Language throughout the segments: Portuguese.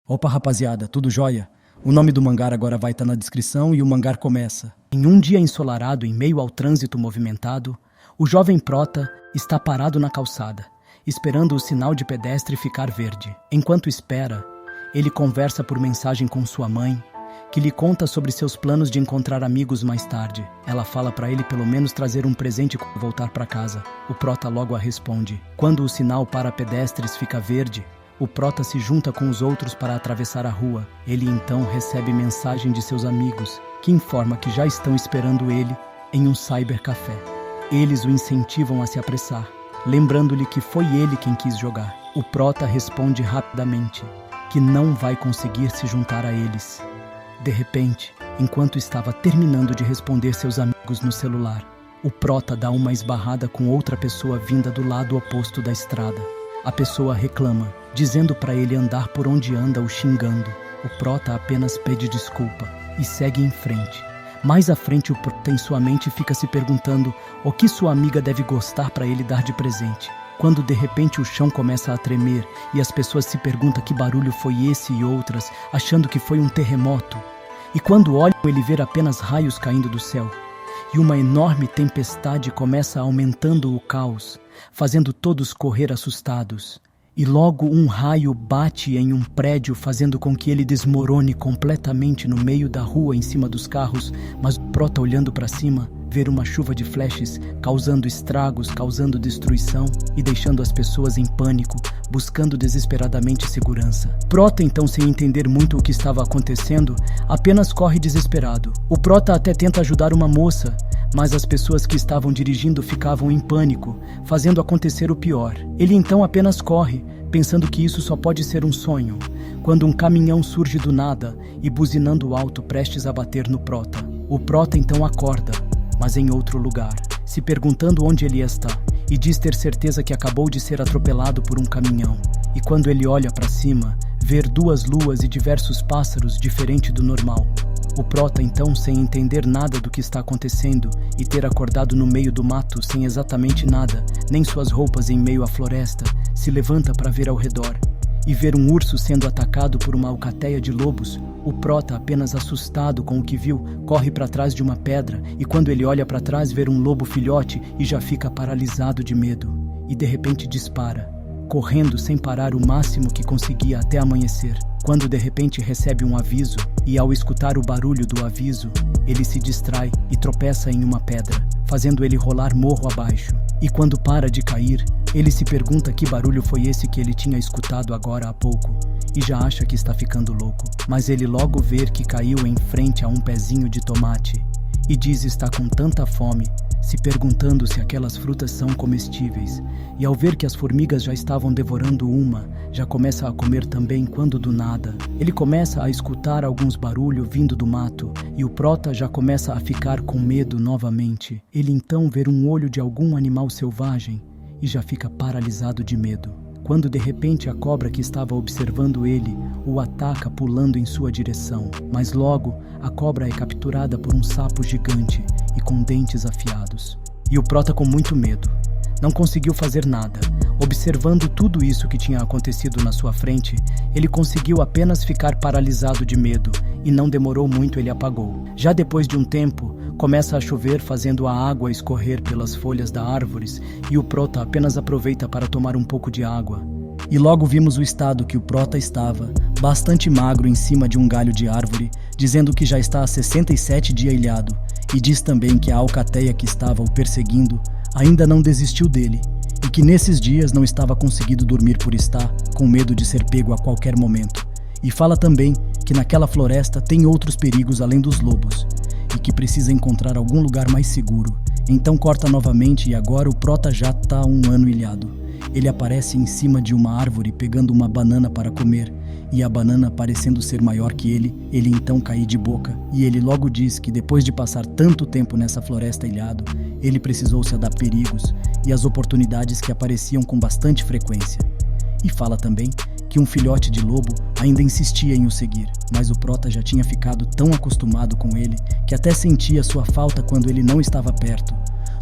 Opa, rapaziada, tudo jóia? O nome do mangá agora vai estar na descrição e o mangá começa. Em um dia ensolarado, em meio ao trânsito movimentado, o jovem Prota está parado na calçada, esperando o sinal de pedestre ficar verde. Enquanto espera, ele conversa por mensagem com sua mãe, que lhe conta sobre seus planos de encontrar amigos mais tarde. Ela fala para ele pelo menos trazer um presente quando voltar para casa. O Prota logo a responde. Quando o sinal para pedestres fica verde, o Prota se junta com os outros para atravessar a rua. Ele então recebe mensagem de seus amigos, que informa que já estão esperando ele em um cybercafé. Eles o incentivam a se apressar, lembrando-lhe que foi ele quem quis jogar. O Prota responde rapidamente que não vai conseguir se juntar a eles. De repente, enquanto estava terminando de responder seus amigos no celular, o Prota dá uma esbarrada com outra pessoa vinda do lado oposto da estrada. A pessoa reclama, dizendo para ele andar por onde anda, o xingando. O Prota apenas pede desculpa e segue em frente. Mais à frente, o Prota em sua mente fica se perguntando o que sua amiga deve gostar para ele dar de presente. Quando de repente o chão começa a tremer e as pessoas se perguntam que barulho foi esse e outras, achando que foi um terremoto. E quando olham, ele vê apenas raios caindo do céu. E uma enorme tempestade começa aumentando o caos, fazendo todos correr assustados. E logo um raio bate em um prédio, fazendo com que ele desmorone completamente no meio da rua em cima dos carros, mas o Prota, olhando para cima, vê uma chuva de flashes, causando estragos, causando destruição e deixando as pessoas em pânico, buscando desesperadamente segurança. Prota, então, sem entender muito o que estava acontecendo, apenas corre desesperado. O Prota até tenta ajudar uma moça, mas as pessoas que estavam dirigindo ficavam em pânico, fazendo acontecer o pior. Ele então apenas corre, pensando que isso só pode ser um sonho, quando um caminhão surge do nada e buzinando alto, prestes a bater no Prota. O Prota então acorda, mas em outro lugar, se perguntando onde ele está, e diz ter certeza que acabou de ser atropelado por um caminhão. E quando ele olha para cima, vê duas luas e diversos pássaros diferente do normal. O Prota então, sem entender nada do que está acontecendo e ter acordado no meio do mato sem exatamente nada, nem suas roupas em meio à floresta, se levanta para ver ao redor. E ver um urso sendo atacado por uma alcateia de lobos, o Prota, apenas assustado com o que viu, corre para trás de uma pedra e quando ele olha para trás vê um lobo filhote e já fica paralisado de medo. E de repente dispara, correndo sem parar o máximo que conseguia até amanhecer. Quando de repente recebe um aviso e ao escutar o barulho do aviso, ele se distrai e tropeça em uma pedra, fazendo ele rolar morro abaixo. E quando para de cair, ele se pergunta que barulho foi esse que ele tinha escutado agora há pouco e já acha que está ficando louco. Mas ele logo vê que caiu em frente a um pezinho de tomate e diz estar com tanta fome, se perguntando se aquelas frutas são comestíveis. E ao ver que as formigas já estavam devorando uma, já começa a comer também quando do nada ele começa a escutar alguns barulhos vindo do mato e o Prota já começa a ficar com medo novamente. Ele então vê um olho de algum animal selvagem e já fica paralisado de medo. Quando de repente a cobra que estava observando ele o ataca pulando em sua direção, mas logo a cobra é capturada por um sapo gigante e com dentes afiados. E o Prota, com muito medo, não conseguiu fazer nada. Observando tudo isso que tinha acontecido na sua frente, ele conseguiu apenas ficar paralisado de medo e não demorou muito, ele apagou. Já depois de um tempo, começa a chover, fazendo a água escorrer pelas folhas das árvores e o Prota apenas aproveita para tomar um pouco de água. E logo vimos o estado que o Prota estava, bastante magro em cima de um galho de árvore, dizendo que já está há 67 dias ilhado, e diz também que a alcateia que estava o perseguindo ainda não desistiu dele, e que nesses dias não estava conseguindo dormir por estar com medo de ser pego a qualquer momento. E fala também que naquela floresta tem outros perigos além dos lobos, e que precisa encontrar algum lugar mais seguro. Então corta novamente e agora o Prota já está há um ano ilhado. Ele aparece em cima de uma árvore pegando uma banana para comer, e a banana parecendo ser maior que ele então cai de boca, e ele logo diz que depois de passar tanto tempo nessa floresta ilhado, ele precisou se adaptar a perigos e as oportunidades que apareciam com bastante frequência. E fala também que um filhote de lobo ainda insistia em o seguir, mas o Prota já tinha ficado tão acostumado com ele que até sentia sua falta quando ele não estava perto.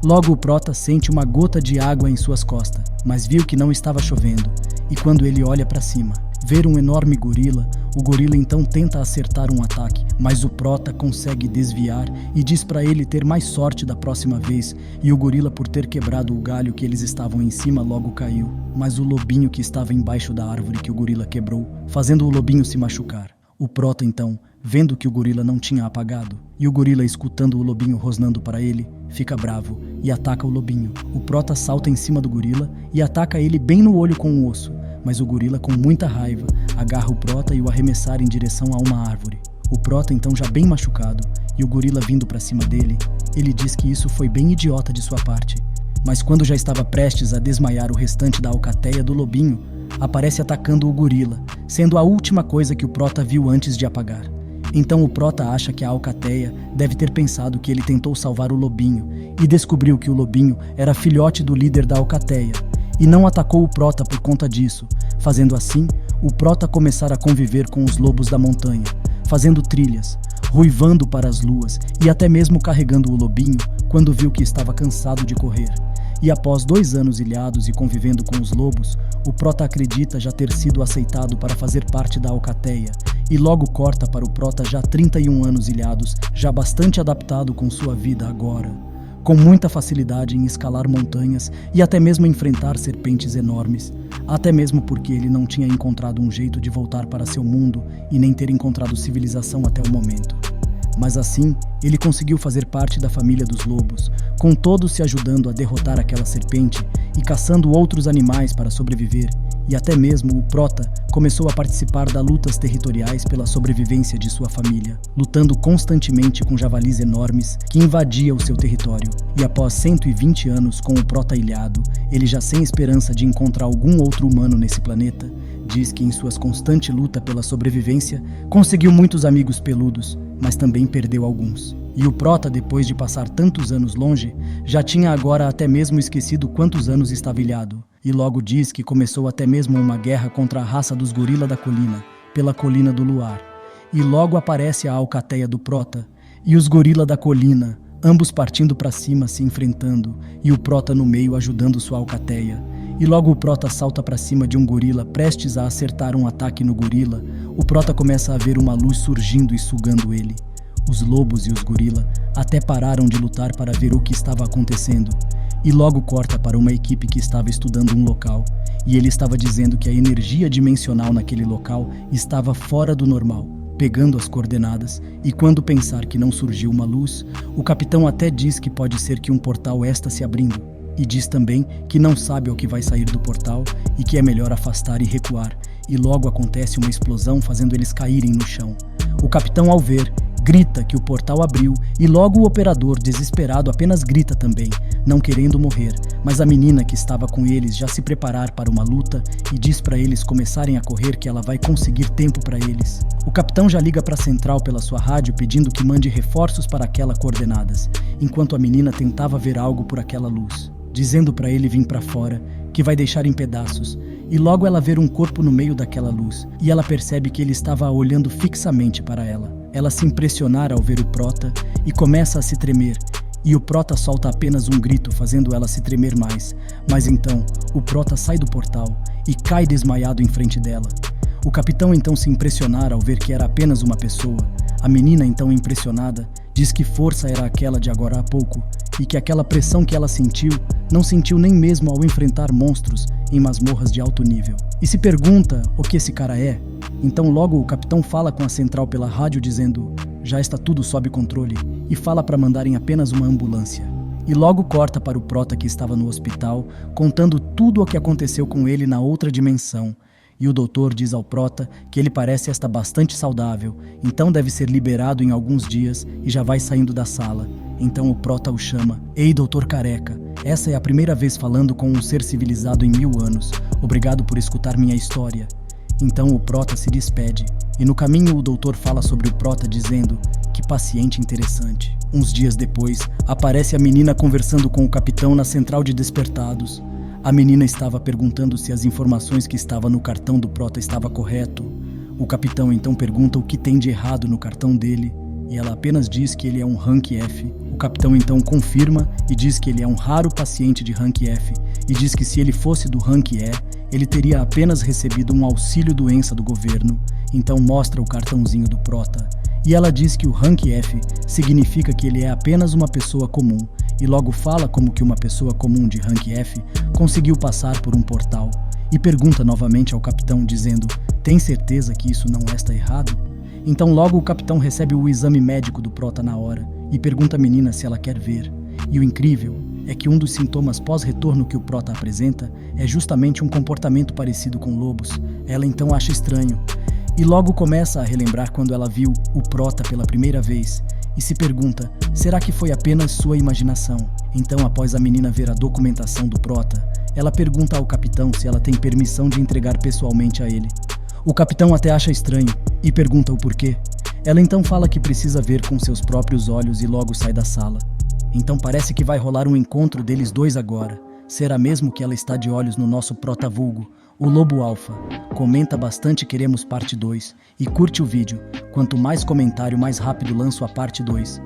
Logo o Prota sente uma gota de água em suas costas, mas viu que não estava chovendo, e quando ele olha para cima, ver um enorme gorila, O gorila então tenta acertar um ataque, mas o prota consegue desviar e diz para ele ter mais sorte da próxima vez, e o gorila, por ter quebrado o galho que eles estavam em cima, logo caiu. Mas o lobinho que estava embaixo da árvore que o gorila quebrou, fazendo o lobinho se machucar. O prota então, vendo que o gorila não tinha apagado, e o gorila escutando o lobinho rosnando para ele, fica bravo e ataca o lobinho. O prota salta em cima do gorila e ataca ele bem no olho com um osso, mas o gorila, com muita raiva, agarra o prota e o arremessar em direção a uma árvore. O prota então já bem machucado, e o gorila vindo para cima dele, ele diz que isso foi bem idiota de sua parte. Mas quando já estava prestes a desmaiar o restante da alcateia do lobinho, aparece atacando o gorila, sendo a última coisa que o prota viu antes de apagar. Então o prota acha que a alcateia deve ter pensado que ele tentou salvar o lobinho e descobriu que o lobinho era filhote do líder da alcateia e não atacou o prota por conta disso, fazendo assim o prota começar a conviver com os lobos da montanha, fazendo trilhas, ruivando para as luas e até mesmo carregando o lobinho quando viu que estava cansado de correr. E após 2 anos ilhados e convivendo com os lobos, o prota acredita já ter sido aceitado para fazer parte da alcateia, e logo corta para o prota já 31 anos ilhados, já bastante adaptado com sua vida agora, com muita facilidade em escalar montanhas e até mesmo enfrentar serpentes enormes, até mesmo porque ele não tinha encontrado um jeito de voltar para seu mundo e nem ter encontrado civilização até o momento. Mas assim, ele conseguiu fazer parte da família dos lobos, com todos se ajudando a derrotar aquela serpente e caçando outros animais para sobreviver, e até mesmo o prota começou a participar das lutas territoriais pela sobrevivência de sua família, lutando constantemente com javalis enormes que invadiam o seu território. E após 120 anos com o prota ilhado, ele já sem esperança de encontrar algum outro humano nesse planeta, diz que em suas constante luta pela sobrevivência, conseguiu muitos amigos peludos, mas também perdeu alguns. E o prota, depois de passar tantos anos longe, já tinha agora até mesmo esquecido quantos anos estava ilhado, e logo diz que começou até mesmo uma guerra contra a raça dos gorila da colina, pela colina do luar. E logo aparece a alcateia do prota, e os gorila da colina, ambos partindo para cima se enfrentando, e o prota no meio ajudando sua alcateia. E logo o prota salta para cima de um gorila prestes a acertar um ataque no gorila. O prota começa a ver uma luz surgindo e sugando ele. Os lobos e os gorila até pararam de lutar para ver o que estava acontecendo. E logo corta para uma equipe que estava estudando um local. E ele estava dizendo que a energia dimensional naquele local estava fora do normal, pegando as coordenadas, e quando pensar que não surgiu uma luz, o capitão até diz que pode ser que um portal está se abrindo. E diz também que não sabe o que vai sair do portal e que é melhor afastar e recuar, e logo acontece uma explosão fazendo eles caírem no chão. O capitão, ao ver, grita que o portal abriu e logo o operador, desesperado, apenas grita também, não querendo morrer, mas a menina que estava com eles já se preparar para uma luta e diz para eles começarem a correr que ela vai conseguir tempo para eles. O capitão já liga para a central pela sua rádio pedindo que mande reforços para aquelas coordenadas, enquanto a menina tentava ver algo por aquela luz, dizendo para ele vir para fora, que vai deixar em pedaços, e logo ela vê um corpo no meio daquela luz, e ela percebe que ele estava olhando fixamente para ela. Ela se impressiona ao ver o prota e começa a se tremer, e o prota solta apenas um grito, fazendo ela se tremer mais. Mas então, o prota sai do portal e cai desmaiado em frente dela. O capitão então se impressiona ao ver que era apenas uma pessoa. A menina, então impressionada, diz que força era aquela de agora há pouco, e que aquela pressão que ela sentiu, não sentiu nem mesmo ao enfrentar monstros em masmorras de alto nível. E se pergunta o que esse cara é. Então logo o capitão fala com a central pela rádio dizendo: já está tudo sob controle, e fala para mandarem apenas uma ambulância. E logo corta para o prota que estava no hospital, contando tudo o que aconteceu com ele na outra dimensão. E o doutor diz ao prota que ele parece estar bastante saudável, então deve ser liberado em alguns dias e já vai saindo da sala. Então o prota o chama: ei, doutor Careca, essa é a primeira vez falando com um ser civilizado em 1000 anos. Obrigado por escutar minha história. Então o prota se despede, e no caminho o doutor fala sobre o prota dizendo: que paciente interessante. Uns dias depois, aparece a menina conversando com o capitão na central de despertados. A menina estava perguntando se as informações que estavam no cartão do prota estavam correto. O capitão então pergunta o que tem de errado no cartão dele, e ela apenas diz que ele é um Rank F. O capitão então confirma e diz que ele é um raro paciente de Rank F, e diz que se ele fosse do Rank E, ele teria apenas recebido um auxílio doença do governo, Então mostra o cartãozinho do Prota. E ela diz que o Rank F significa que ele é apenas uma pessoa comum, e logo fala como que uma pessoa comum de Rank F conseguiu passar por um portal. E pergunta novamente ao capitão dizendo: tem certeza que isso não está errado? Então logo o capitão recebe o exame médico do Prota na hora e pergunta à menina se ela quer ver. E o incrível é que um dos sintomas pós-retorno que o Prota apresenta é justamente um comportamento parecido com lobos. Ela então acha estranho e logo começa a relembrar quando ela viu o Prota pela primeira vez e se pergunta: será que foi apenas sua imaginação? Então, após a menina ver a documentação do Prota, ela pergunta ao capitão se ela tem permissão de entregar pessoalmente a ele. O capitão até acha estranho e pergunta o porquê. Ela então fala que precisa ver com seus próprios olhos e logo sai da sala. Então parece que vai rolar um encontro deles dois agora. Será mesmo que ela está de olhos no nosso prota-vulgo, o Lobo Alfa? Comenta bastante, queremos parte 2. E curte o vídeo. Quanto mais comentário, mais rápido lanço a parte 2.